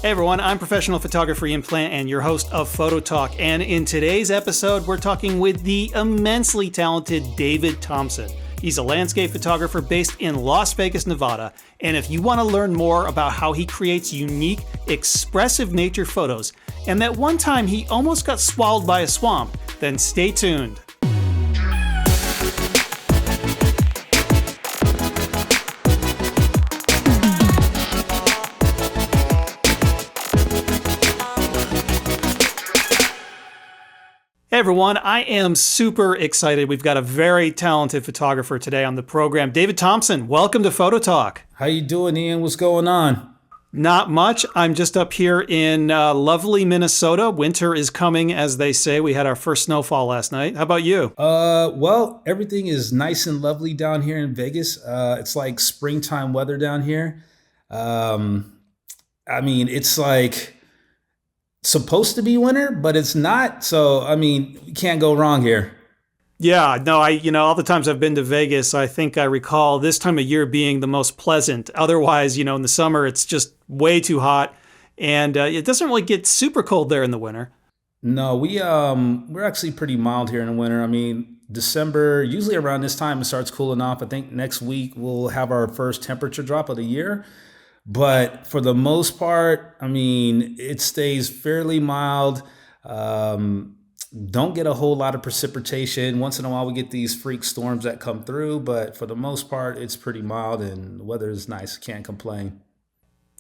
Hey everyone, I'm professional photographer Ian Plant and your host of Photo Talk. And in today's episode, we're talking with the immensely talented David Thompson. He's a landscape photographer based in Las Vegas, Nevada. And if you want to learn more about how he creates unique, expressive nature photos, and that one time he almost got swallowed by a swamp, then stay tuned. Hey everyone, I am super excited. We've got a very talented photographer today on the program. David Thompson, welcome to Photo Talk. How you doing, Ian? What's going on? Not much. I'm just up here in lovely Minnesota. Winter is coming, as they say. We had our first snowfall last night. How about you? Well, everything is nice and lovely down here in Vegas. It's like springtime weather down here. It's like supposed to be winter, but it's not. So, you can't go wrong here. Yeah, no, all the times I've been to Vegas, I think I recall this time of year being the most pleasant. Otherwise, in the summer, it's just way too hot. And it doesn't really get super cold there in the winter. No, we're actually pretty mild here in the winter. December, usually around this time, it starts cooling off. I think next week we'll have our first temperature drop of the year. But for the most part, it stays fairly mild. Don't get a whole lot of precipitation. Once in a while, we get these freak storms that come through. But for the most part, it's pretty mild and the weather is nice. Can't complain.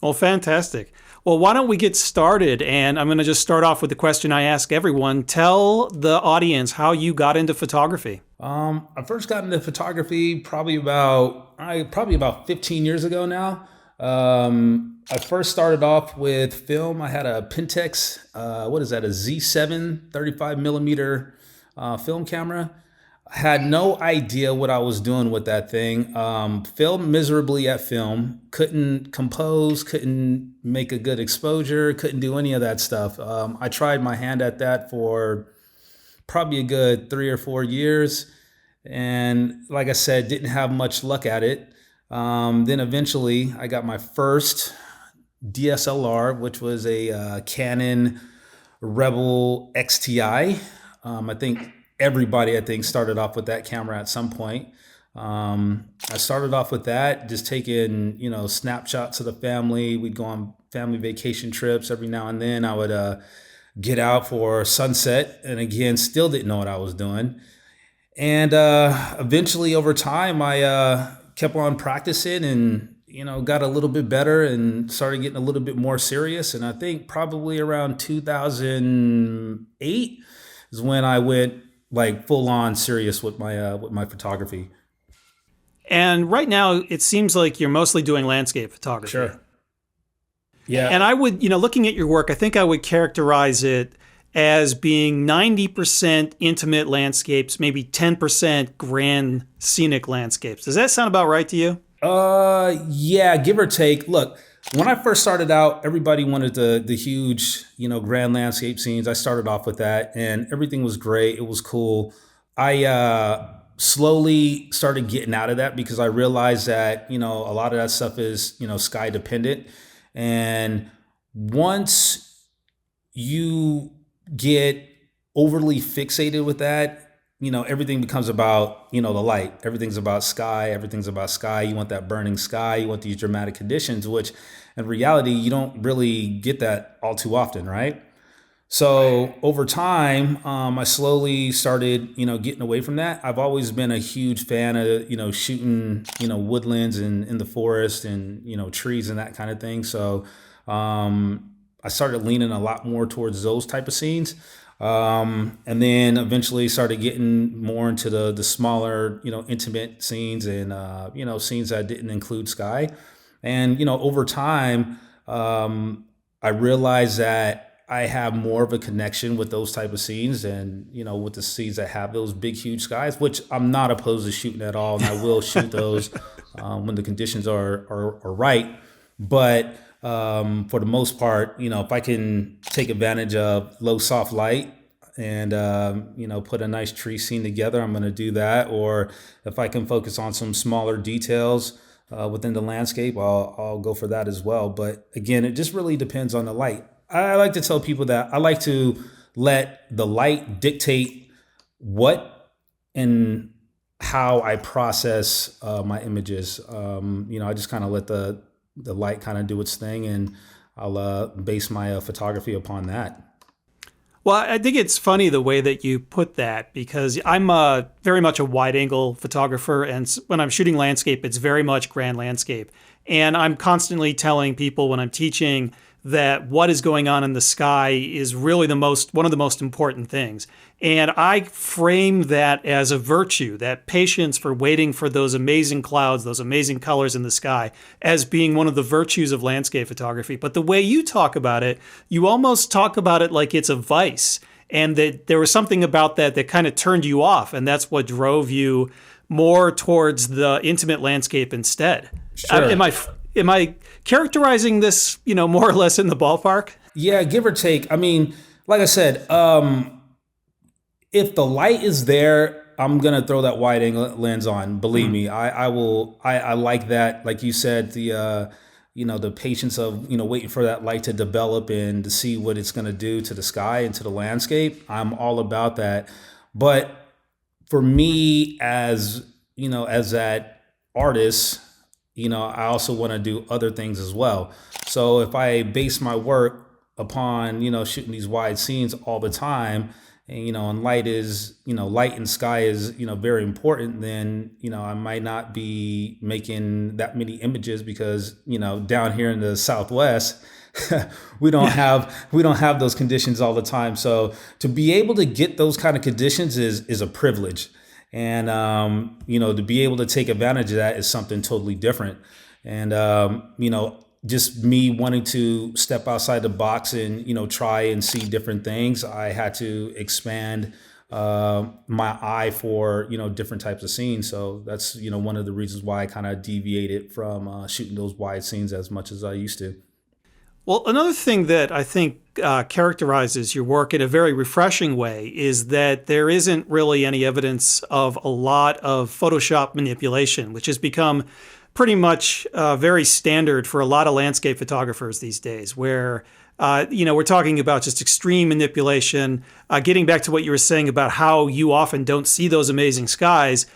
Well, fantastic. Well, why don't we get started? And I'm going to just start off with the question I ask everyone. Tell the audience how you got into photography. I first got into photography probably about 15 years ago now. I first started off with film. I had a Pentax, a Z7 35 millimeter film camera. I had no idea what I was doing with that thing. Failed miserably at film. Couldn't compose, couldn't make a good exposure, couldn't do any of that stuff. I tried my hand at that for probably a good 3 or 4 years. And like I said, didn't have much luck at it. Then eventually I got my first DSLR, which was a Canon Rebel XTI. I think everybody started off with that camera at some point. I started off with that, just taking, snapshots of the family. We'd go on family vacation trips every now and then. I would get out for sunset, and again, still didn't know what I was doing. And eventually over time, I kept on practicing and, got a little bit better and started getting a little bit more serious. And I think probably around 2008 is when I went like full on serious with my photography. And right now it seems like you're mostly doing landscape photography. Sure. Yeah. And I would, looking at your work, I think I would characterize it as being 90% intimate landscapes, maybe 10% grand scenic landscapes. Does that sound about right to you? Yeah, give or take. Look, when I first started out, everybody wanted the huge, grand landscape scenes. I started off with that and everything was great. It was cool. I slowly started getting out of that because I realized that, a lot of that stuff is, sky dependent. And once you get overly fixated with that, everything becomes about, the light. Everything's about sky. Everything's about sky. You want that burning sky. You want these dramatic conditions, which in reality, you don't really get that all too often, right? So over time, I slowly started, getting away from that. I've always been a huge fan of, shooting, woodlands and in the forest and, trees and that kind of thing. So I started leaning a lot more towards those type of scenes. And then eventually started getting more into the smaller, intimate scenes and, scenes that didn't include sky. And, over time, I realized that I have more of a connection with those type of scenes and, with the scenes that have those big, huge skies, which I'm not opposed to shooting at all. And I will shoot those when the conditions are right. But for the most part, if I can take advantage of low soft light and, put a nice tree scene together, I'm going to do that. Or if I can focus on some smaller details, within the landscape, I'll go for that as well. But again, it just really depends on the light. I like to tell people that I like to let the light dictate what and how I process my images. I just kind of let the light kind of do its thing, and I'll base my photography upon that. Well, I think it's funny the way that you put that because I'm very much a wide angle photographer. And when I'm shooting landscape, it's very much grand landscape. And I'm constantly telling people when I'm teaching that what is going on in the sky is really one of the most important things. And I frame that as a virtue, that patience for waiting for those amazing clouds, those amazing colors in the sky, as being one of the virtues of landscape photography. But the way you talk about it, you almost talk about it like it's a vice, and that there was something about that kind of turned you off, and that's what drove you more towards the intimate landscape instead. Sure. Am I characterizing this, more or less in the ballpark? Yeah, give or take. I mean, like I said, if the light is there, I'm gonna throw that wide angle lens on. Believe me, I will. I like that. Like you said, the patience of waiting for that light to develop and to see what it's gonna do to the sky and to the landscape. I'm all about that. But for me, as that artist, I also want to do other things as well. So if I base my work upon, shooting these wide scenes all the time, and light and sky is, very important, then, I might not be making that many images because, down here in the Southwest, we don't have those conditions all the time. So to be able to get those kind of conditions is a privilege. And, to be able to take advantage of that is something totally different. And, just me wanting to step outside the box and, try and see different things, I had to expand my eye for, different types of scenes. So that's, one of the reasons why I kind of deviated from shooting those wide scenes as much as I used to. Well, another thing that I think characterizes your work in a very refreshing way is that there isn't really any evidence of a lot of Photoshop manipulation, which has become pretty much very standard for a lot of landscape photographers these days, where we're talking about just extreme manipulation. Getting back to what you were saying about how you often don't see those amazing skies.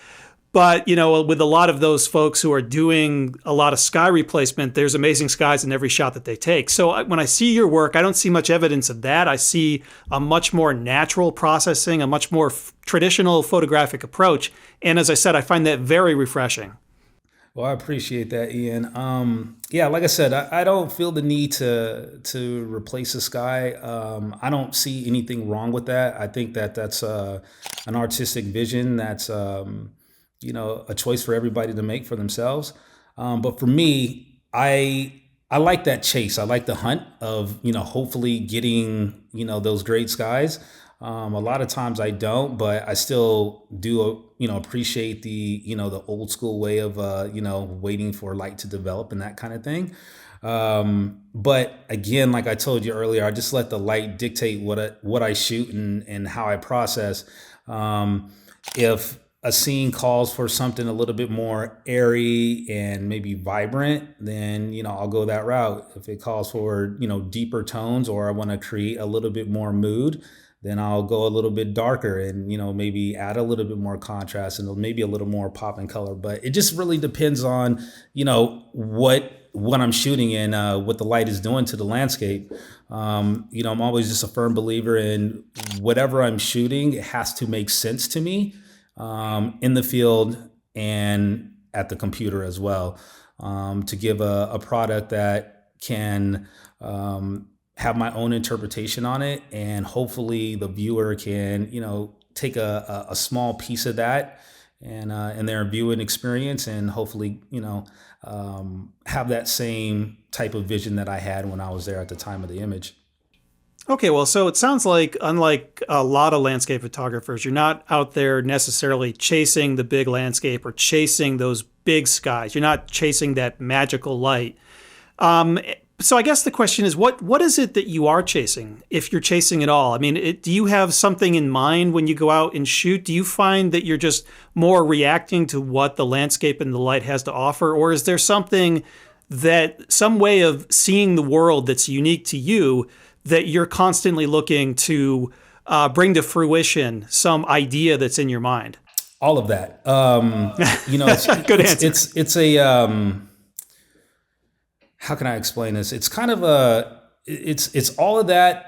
But, with a lot of those folks who are doing a lot of sky replacement, there's amazing skies in every shot that they take. So when I see your work, I don't see much evidence of that. I see a much more natural processing, a much more traditional photographic approach. And as I said, I find that very refreshing. Well, I appreciate that, Ian. Yeah, like I said, I don't feel the need to replace the sky. I don't see anything wrong with that. I think that's an artistic vision that's a choice for everybody to make for themselves. But for me, I like that chase. I like the hunt of, hopefully getting, those great skies. A lot of times I don't, but I still do, appreciate the old school way of, waiting for light to develop and that kind of thing. But again, like I told you earlier, I just let the light dictate what I shoot and how I process. If a scene calls for something a little bit more airy and maybe vibrant, then, I'll go that route. If it calls for, deeper tones, or I want to create a little bit more mood, then I'll go a little bit darker and, maybe add a little bit more contrast and maybe a little more pop in color. But it just really depends on, what I'm shooting and what the light is doing to the landscape. I'm always just a firm believer in whatever I'm shooting, it has to make sense to me. In the field and at the computer as well, to give a product that can have my own interpretation on it, and hopefully the viewer can take a small piece of that and in their viewing experience, and hopefully have that same type of vision that I had when I was there at the time of the image. Okay, well, so it sounds like, unlike a lot of landscape photographers, you're not out there necessarily chasing the big landscape or chasing those big skies. You're not chasing that magical light. So I guess the question is, what is it that you are chasing, if you're chasing at all? I mean, do you have something in mind when you go out and shoot? Do you find that you're just more reacting to what the landscape and the light has to offer? Or is there some way of seeing the world that's unique to you that you're constantly looking to bring to fruition, some idea that's in your mind? All of that. Good answer. It's a, how can I explain this? It's kind of it's all of that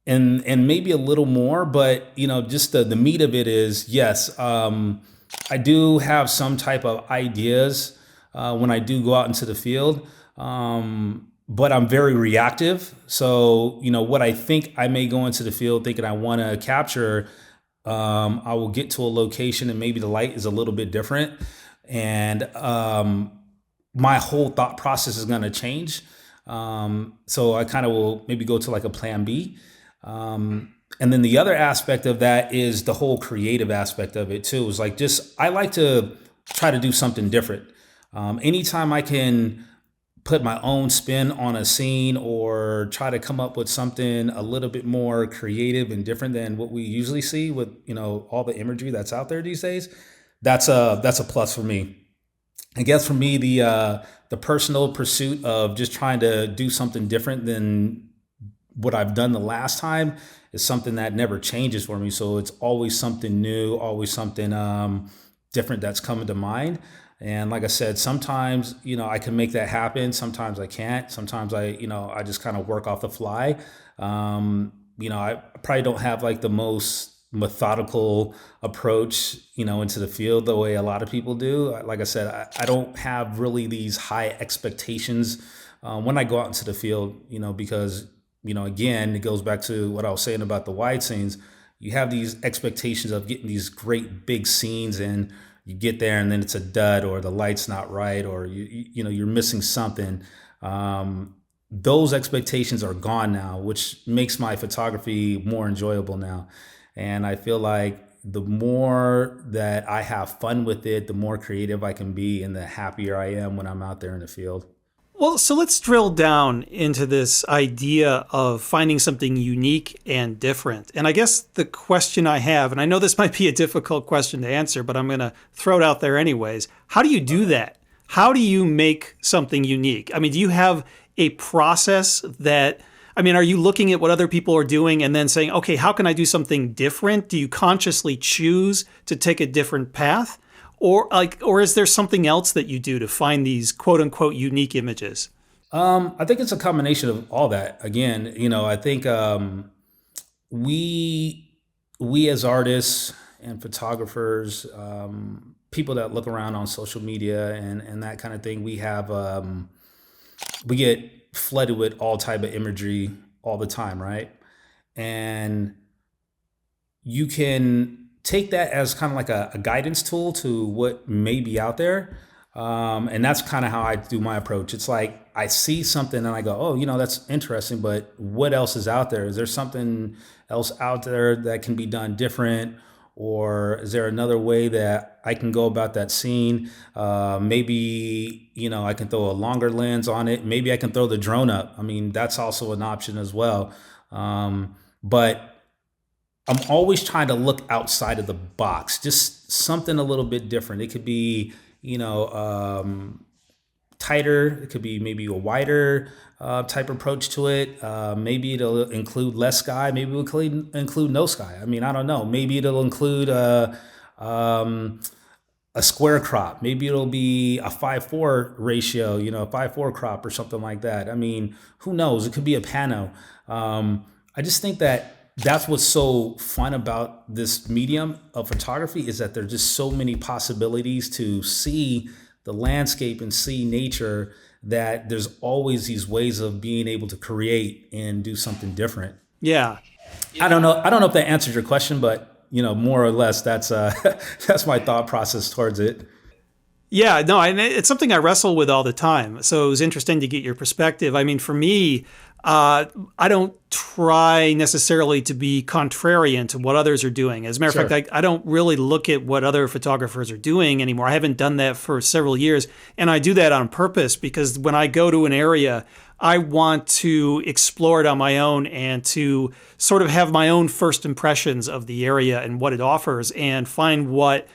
and maybe a little more, but just the meat of it is, yes, I do have some type of ideas when I do go out into the field, but I'm very reactive. So, what I think I may go into the field thinking I want to capture, I will get to a location and maybe the light is a little bit different. And my whole thought process is going to change. So I kind of will maybe go to like a plan B. And then the other aspect of that is the whole creative aspect of it too. Is like, I like to try to do something different. Anytime I can put my own spin on a scene or try to come up with something a little bit more creative and different than what we usually see with, all the imagery that's out there these days, that's a plus for me. I guess for me, the personal pursuit of just trying to do something different than what I've done the last time is something that never changes for me. So it's always something new, always something different that's coming to mind. And like I said, sometimes, I can make that happen. Sometimes I can't. Sometimes I just kind of work off the fly. I probably don't have like the most methodical approach, into the field the way a lot of people do. Like I said, I don't have really these high expectations when I go out into the field, because, again, it goes back to what I was saying about the wide scenes. You have these expectations of getting these great big scenes and you get there and then it's a dud or the light's not right or you're missing something. Those expectations are gone now, which makes my photography more enjoyable now. And I feel like the more that I have fun with it, the more creative I can be and the happier I am when I'm out there in the field. Well, so let's drill down into this idea of finding something unique and different. And I guess the question I have, and I know this might be a difficult question to answer, but I'm going to throw it out there anyways. How do you do that? How do you make something unique? I mean, do you have a process that... are you looking at what other people are doing and then saying, okay, how can I do something different? Do you consciously choose to take a different path? Or is there something else that you do to find these quote unquote unique images? I think it's a combination of all that. Again, I think we as artists and photographers, people that look around on social media and that kind of thing, we get flooded with all type of imagery all the time, right? And you can take that as kind of like a guidance tool to what may be out there. And that's kind of how I do my approach. It's like I see something and I go, oh, that's interesting, but what else is out there? Is there something else out there that can be done different? Or is there another way that I can go about that scene? Maybe, I can throw a longer lens on it. Maybe I can throw the drone up. That's also an option as well. But I'm always trying to look outside of the box, just something a little bit different. It could be, tighter. It could be maybe a wider type approach to it. Maybe it'll include less sky. Maybe it'll include no sky. I don't know. Maybe it'll include a square crop. Maybe it'll be a 5:4 ratio, a 5:4 crop or something like that. Who knows? It could be a pano. I just think that's what's so fun about this medium of photography is that there's just so many possibilities to see the landscape and see nature that there's always these ways of being able to create and do something different. Yeah. I don't know if that answers your question, but more or less that's that's my thought process towards it. Yeah, no, it's something I wrestle with all the time. So it was interesting to get your perspective. For me, I don't try necessarily to be contrarian to what others are doing. As a matter of fact, I don't really look at what other photographers are doing anymore. I haven't done that for several years. And I do that on purpose because when I go to an area, I want to explore it on my own and to sort of have my own first impressions of the area and what it offers and find what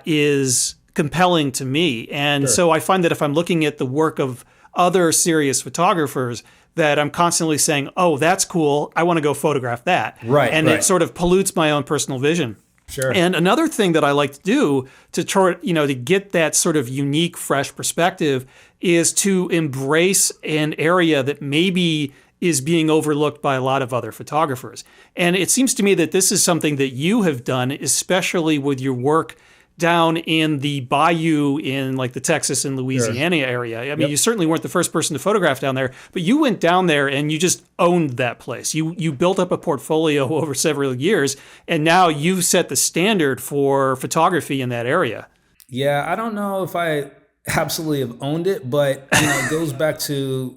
is compelling to me. And Sure. so I find that if I'm looking at the work of other serious photographers, that I'm constantly saying, oh, that's cool. I want to go photograph that. Right, And right. it sort of pollutes my own personal vision. Sure. And another thing that I like to do to try, to get that sort of unique, fresh perspective is to embrace an area that maybe is being overlooked by a lot of other photographers. And it seems to me that this is something that you have done, especially with your work down in the bayou in like the Texas and Louisiana area. I mean, Yep. you certainly weren't the first person to photograph down there, but you went down there and you just owned that place. You built up a portfolio over several years, and now you've set the standard for photography in that area. Yeah, I don't know if I absolutely have owned it, but it goes back to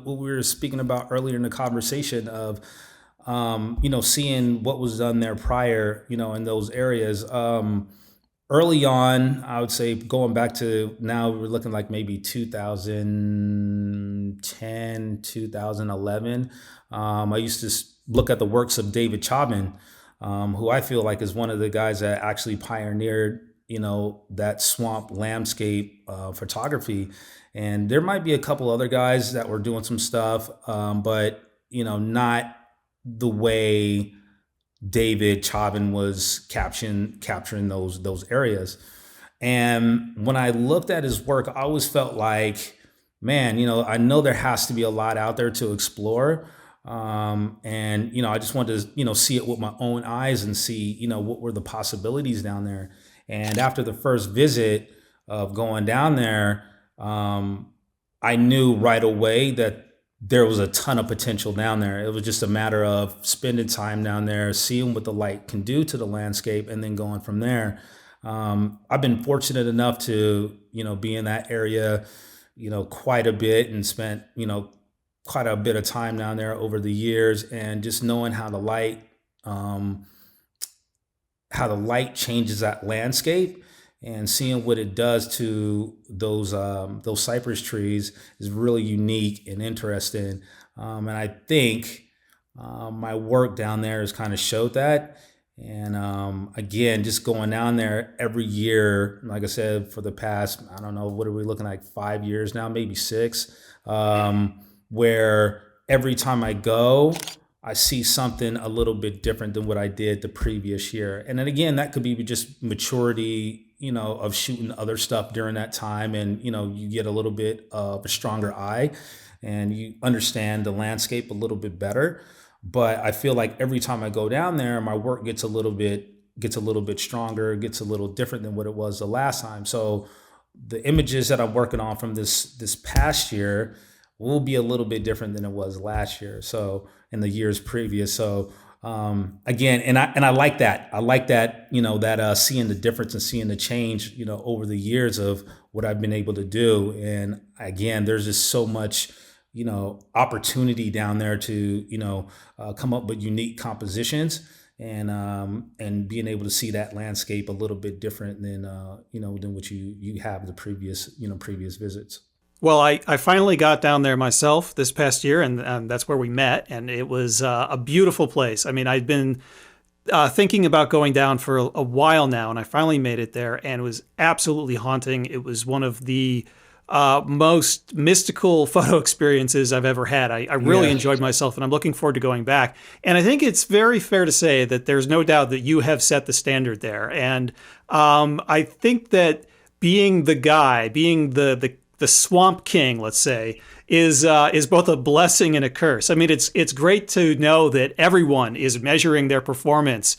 what we were speaking about earlier in the conversation of seeing what was done there prior, in those areas. Early on, I would say going back to now, we're looking like maybe 2010, 2011. I used to look at the works of David Thompson, who I feel like is one of the guys that actually pioneered, that swamp landscape photography. And there might be a couple other guys that were doing some stuff, but, not the way David Thompson was capturing those areas. And when I looked at his work, I always felt like, man, I know there has to be a lot out there to explore. And I just wanted to see it with my own eyes and see what were the possibilities down there. And after the first visit of going down there, I knew right away that there was a ton of potential down there. It was just a matter of spending time down there, seeing what the light can do to the landscape, and then going from there. I've been fortunate enough to, be in that area, quite a bit, and spent, quite a bit of time down there over the years, and just knowing how the light changes that landscape and seeing what it does to those cypress trees is really unique and interesting. And I think my work down there has kind of showed that. And again, just going down there every year, like I said, for the past, I don't know, what are we looking like, 5 years now, maybe 6, where every time I go, I see something a little bit different than what I did the previous year. And then again, that could be just maturity, of shooting other stuff during that time. And, you get a little bit of a stronger eye and you understand the landscape a little bit better. But I feel like every time I go down there, my work gets a little bit stronger, gets a little different than what it was the last time. So the images that I'm working on from this past year will be a little bit different than it was last year. So in the years previous. So again, and I like that. I like that, that seeing the difference and seeing the change, over the years of what I've been able to do. And again, there's just so much, opportunity down there to, come up with unique compositions and being able to see that landscape a little bit different than, than what you have the previous visits. Well, I finally got down there myself this past year, and that's where we met, and it was a beautiful place. I mean, I'd been thinking about going down for a while now, and I finally made it there, and it was absolutely haunting. It was one of the most mystical photo experiences I've ever had. I really enjoyed myself, and I'm looking forward to going back. And I think it's very fair to say that there's no doubt that you have set the standard there. And I think that being the guy, being the Swamp King, let's say, is both a blessing and a curse. I mean, it's great to know that everyone is measuring their performance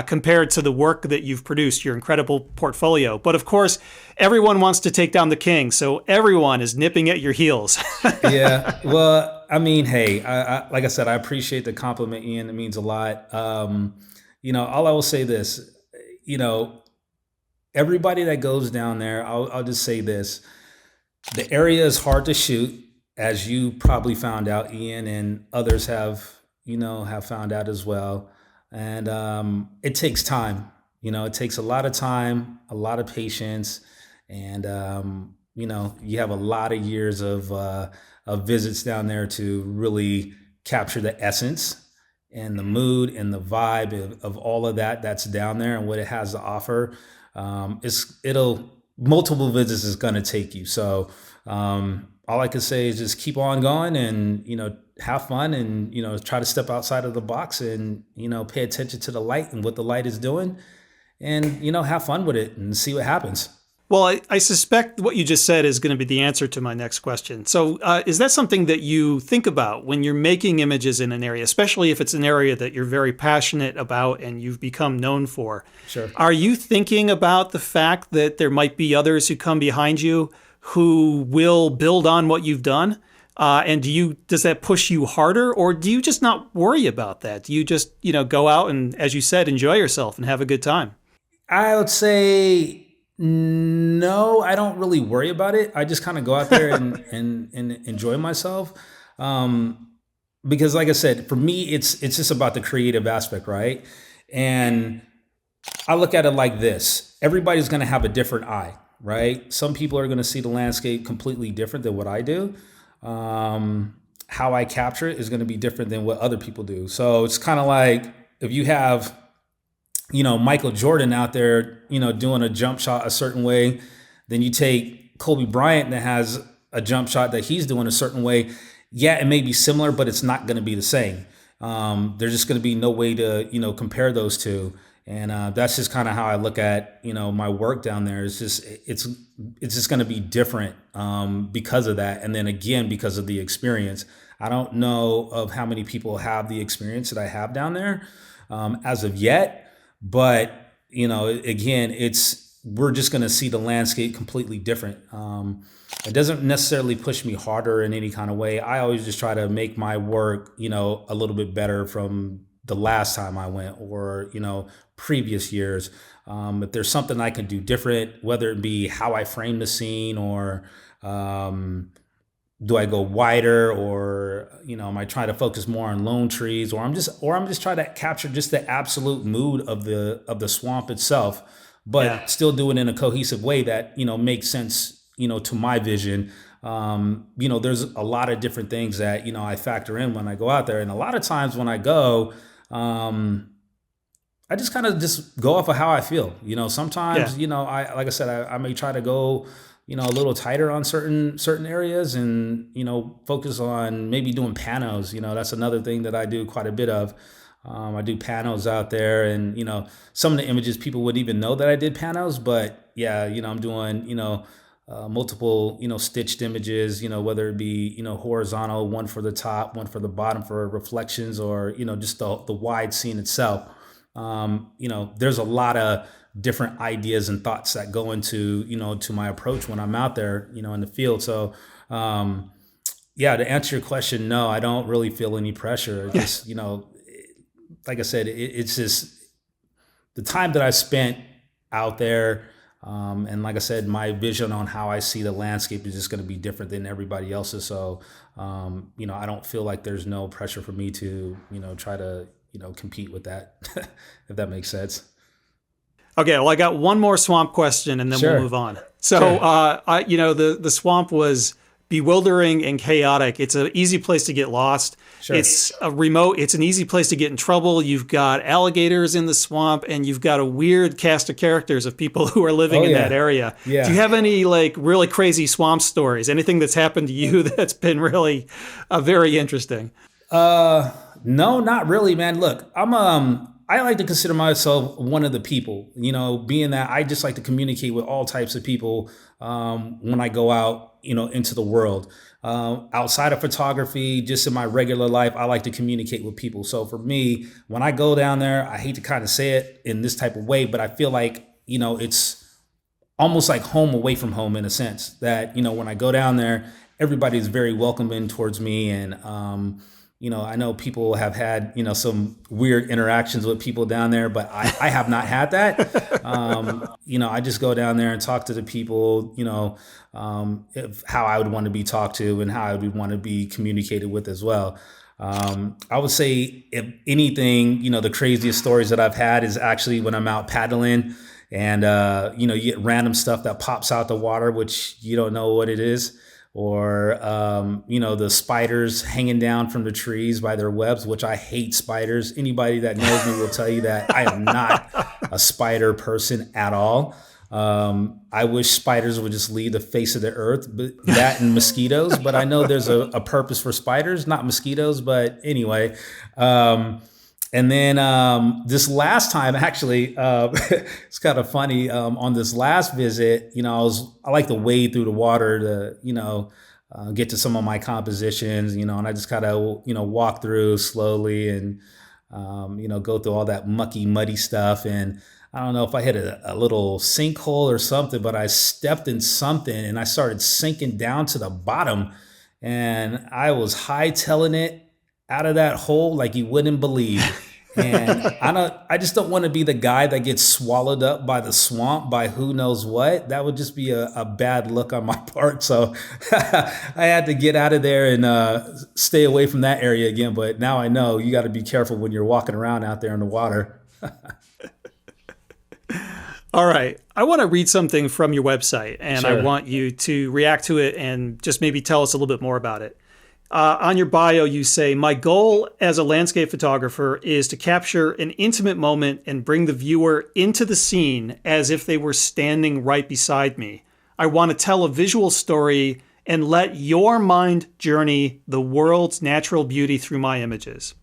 compared to the work that you've produced, your incredible portfolio. But of course, everyone wants to take down the king, so everyone is nipping at your heels. Yeah, well, I mean, hey, I like I said, I appreciate the compliment, Ian. It means a lot. All I will say this, everybody that goes down there, I'll just say this. The area is hard to shoot, as you probably found out, Ian, and others have found out as well. And it takes time. It takes a lot of time, a lot of patience, and you have a lot of years of of visits down there to really capture the essence and the mood and the vibe of all of that that's down there and what it has to offer. It'll multiple visits is going to take you. So all I can say is just keep on going and, have fun and, try to step outside of the box and, pay attention to the light and what the light is doing and, have fun with it and see what happens. Well, I suspect what you just said is going to be the answer to my next question. So is that something that you think about when you're making images in an area, especially if it's an area that you're very passionate about and you've become known for? Sure. Are you thinking about the fact that there might be others who come behind you who will build on what you've done? And does that push you harder, or do you just not worry about that? Do you just, go out and, as you said, enjoy yourself and have a good time? I would say no, I don't really worry about it. I just kind of go out there and enjoy myself. Because like I said, for me, it's just about the creative aspect, right? And I look at it like this. Everybody's going to have a different eye, right? Some people are going to see the landscape completely different than what I do. How I capture it is going to be different than what other people do. So it's kind of like if you have Michael Jordan out there, doing a jump shot a certain way. Then you take Kobe Bryant that has a jump shot that he's doing a certain way. Yeah, it may be similar, but it's not going to be the same. There's just going to be no way to, compare those two. And that's just kind of how I look at, my work down there. It's just going to be different because of that. And then again, because of the experience. I don't know of how many people have the experience that I have down there as of yet. But, again, we're just going to see the landscape completely different. It doesn't necessarily push me harder in any kind of way. I always just try to make my work, a little bit better from the last time I went or, previous years. If there's something I can do different, whether it be how I frame the scene or do I go wider or, am I trying to focus more on lone trees or I'm just trying to capture just the absolute mood of the swamp itself, but still do it in a cohesive way that, makes sense, to my vision. There's a lot of different things that, I factor in when I go out there. And a lot of times when I go, I just kind of just go off of how I feel, sometimes, like I said, I may try to go, a little tighter on certain areas and, focus on maybe doing panos. That's another thing that I do quite a bit of. I do panos out there and, some of the images people wouldn't even know that I did panos, but yeah, I'm doing, multiple, stitched images, whether it be, horizontal, one for the top, one for the bottom for reflections or, just the wide scene itself. There's a lot of different ideas and thoughts that go into, to my approach when I'm out there, in the field. So, to answer your question, no, I don't really feel any pressure. Just, like I said, it's just the time that I spent out there. And like I said, my vision on how I see the landscape is just going to be different than everybody else's. So, I don't feel like there's no pressure for me to, try to, compete with that, if that makes sense. Okay, well, I got one more swamp question, and then Sure. we'll move on. So, the swamp was bewildering and chaotic. It's an easy place to get lost. Sure. It's a remote. It's an easy place to get in trouble. You've got alligators in the swamp, and you've got a weird cast of characters of people who are living in that area. Yeah. Do you have any really crazy swamp stories? Anything that's happened to you that's been really very interesting? No, not really, man. Look, I like to consider myself one of the people, being that I just like to communicate with all types of people when I go out, into the world. Outside of photography, just in my regular life, I like to communicate with people. So for me, when I go down there, I hate to kind of say it in this type of way, but I feel like, it's almost like home away from home in a sense that, when I go down there, everybody's very welcoming towards me. And, I know people have had, some weird interactions with people down there, but I have not had that. I just go down there and talk to the people, how I would want to be talked to and how I would want to be communicated with as well. I would say if anything, the craziest stories that I've had is actually when I'm out paddling and, you get random stuff that pops out the water, which you don't know what it is. or the spiders hanging down from the trees by their webs, which I hate spiders. Anybody that knows me will tell you that I am not a spider person at all. I wish spiders would just leave the face of the earth, but that and mosquitoes. But I know there's a purpose for spiders, not mosquitoes. But anyway, and then this last time, actually, it's kind of funny. On this last visit, I like to wade through the water to get to some of my compositions, and I just kind of walk through slowly and go through all that mucky, muddy stuff. And I don't know if I hit a little sinkhole or something, but I stepped in something and I started sinking down to the bottom, and I was hightailing it out of that hole like you wouldn't believe. And I just don't want to be the guy that gets swallowed up by the swamp by who knows what. That would just be a bad look on my part. So I had to get out of there and stay away from that area again. But now I know you got to be careful when you're walking around out there in the water. All right. I want to read something from your website, and Sure. I want you to react to it and just maybe tell us a little bit more about it. On your bio, you say, "My goal as a landscape photographer is to capture an intimate moment and bring the viewer into the scene as if they were standing right beside me. I want to tell a visual story and let your mind journey the world's natural beauty through my images."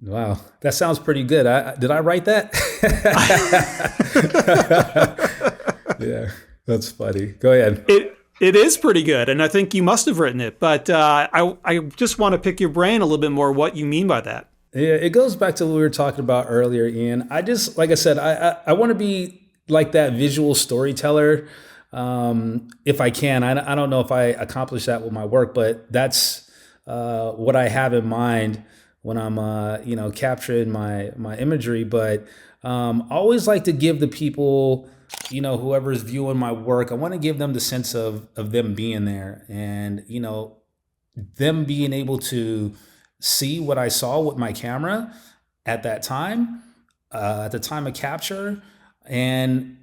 Wow, that sounds pretty good. Did I write that? Yeah, that's funny. Go ahead. It is pretty good, and I think you must have written it, but I just want to pick your brain a little bit more what you mean by that. Yeah, it goes back to what we were talking about earlier, Ian. I just, like I said, I want to be like that visual storyteller if I can. I don't know if I accomplish that with my work, but that's what I have in mind when I'm, capturing my imagery. But I always like to give the people, whoever is viewing my work, I want to give them the sense of them being there and, them being able to see what I saw with my camera at that time, at the time of capture, and,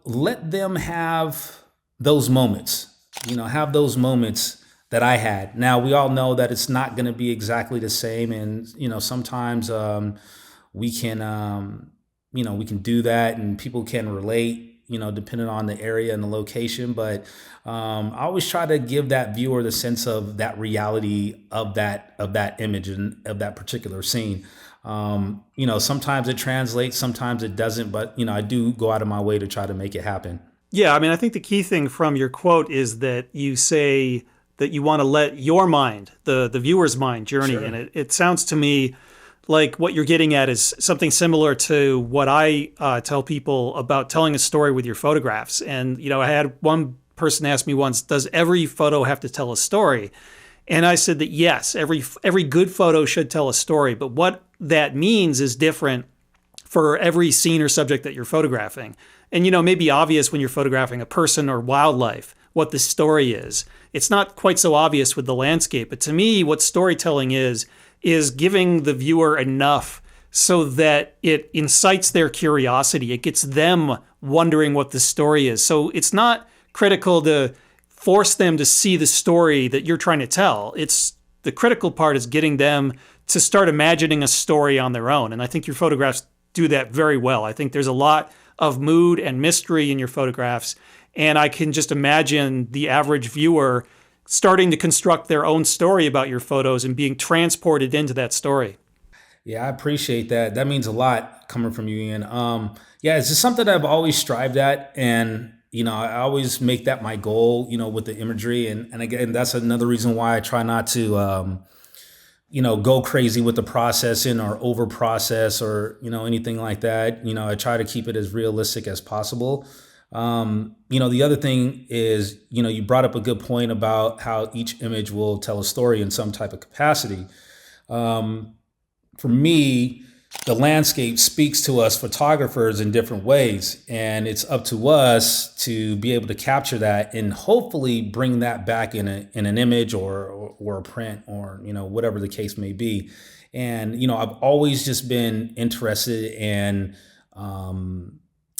let them have those moments, have those moments that I had. Now, we all know that it's not going to be exactly the same. And, sometimes we can, we can do that and people can relate, depending on the area and the location. But I always try to give that viewer the sense of that reality of that image and of that particular scene. Sometimes it translates, sometimes it doesn't, but, I do go out of my way to try to make it happen. Yeah, I mean, I think the key thing from your quote is that you say that you want to let your mind, the viewer's mind, journey. Sure. And it sounds to me like what you're getting at is something similar to what I tell people about telling a story with your photographs. And, I had one person ask me once, does every photo have to tell a story? And I said that yes, every good photo should tell a story. But what that means is different for every scene or subject that you're photographing. And, it may be obvious when you're photographing a person or wildlife what the story is. It's not quite so obvious with the landscape. But to me, what storytelling is giving the viewer enough so that it incites their curiosity. It gets them wondering what the story is. So it's not critical to force them to see the story that you're trying to tell. It's the critical part is getting them to start imagining a story on their own. And I think your photographs do that very well. I think there's a lot of mood and mystery in your photographs. And I can just imagine the average viewer starting to construct their own story about your photos and being transported into that story. Yeah, I appreciate that. That means a lot coming from you, Ian. Yeah, it's just something I've always strived at. And, I always make that my goal, with the imagery. And again, that's another reason why I try not to, go crazy with the processing or over process or, anything like that. I try to keep it as realistic as possible. The other thing is, you brought up a good point about how each image will tell a story in some type of capacity. For me, the landscape speaks to us photographers in different ways, and it's up to us to be able to capture that and hopefully bring that back in an image or a print or, whatever the case may be. And, I've always just been interested in,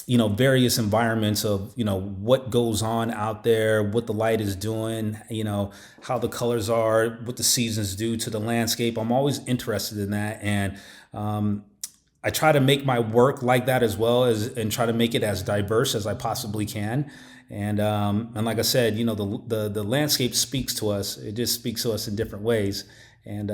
various environments of, what goes on out there, what the light is doing, how the colors are, what the seasons do to the landscape. I'm always interested in that. And I try to make my work like that as well and try to make it as diverse as I possibly can. And like I said, the landscape speaks to us. It just speaks to us in different ways. And,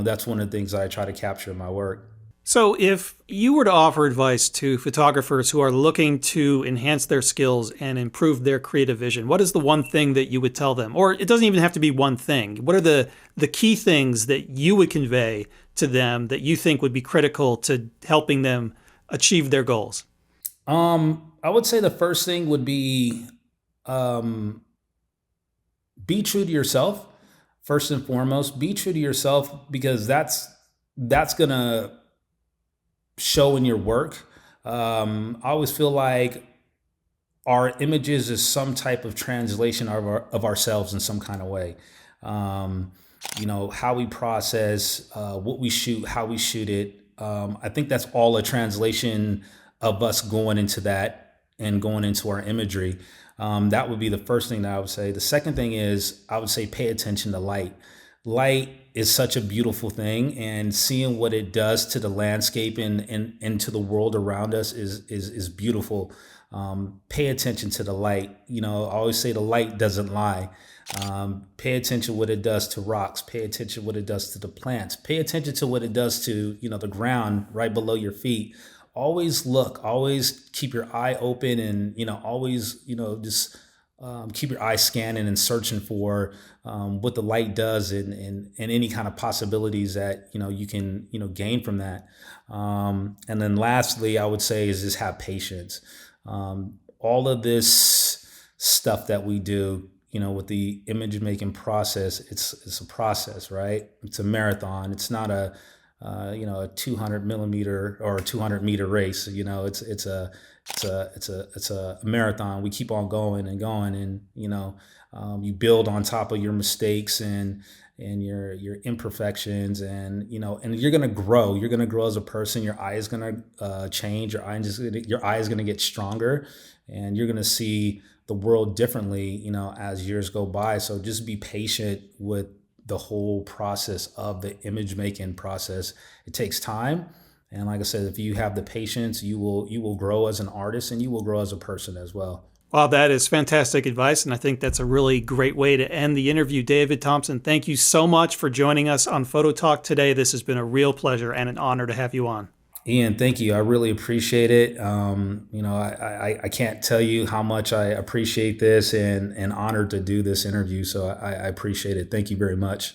that's one of the things I try to capture in my work. So if you were to offer advice to photographers who are looking to enhance their skills and improve their creative vision, what is the one thing that you would tell them? Or it doesn't even have to be one thing. What are the key things that you would convey to them that you think would be critical to helping them achieve their goals? I would say the first thing would be true to yourself. First and foremost, be true to yourself, because that's gonna show in your work. I always feel like our images is some type of translation of ourselves in some kind of way. How we process, what we shoot, how we shoot it. I think that's all a translation of us going into that and going into our imagery. That would be the first thing that I would say. The second thing is, I would say, pay attention to light. Light is such a beautiful thing, and seeing what it does to the landscape and to the world around us is beautiful. Pay attention to the light. I always say the light doesn't lie. Pay attention what it does to rocks. Pay attention what it does to the plants. Pay attention to what it does to the ground right below your feet. Always look. Always keep your eye open, and always just keep your eye scanning and searching for what the light does and any kind of possibilities that you can gain from that. And then lastly, I would say is just have patience. All of this stuff that we do, with the image making process, it's a process, right? It's a marathon. It's not a 200 millimeter or a 200-meter race. It's a marathon. We keep on going and going, and you build on top of your mistakes and your imperfections, and you're gonna grow. You're gonna grow as a person. Your eye is gonna change. Your eye is gonna get stronger, and you're gonna see the world differently, as years go by. So just be patient with the whole process of the image making process. It takes time. And like I said, if you have the patience, you will grow as an artist, and you will grow as a person as well. Well, that is fantastic advice, and I think that's a really great way to end the interview. David Thompson, thank you so much for joining us on Photo Talk today. This has been a real pleasure and an honor to have you on. Ian, thank you. I really appreciate it. I can't tell you how much I appreciate this and honored to do this interview. So I appreciate it. Thank you very much.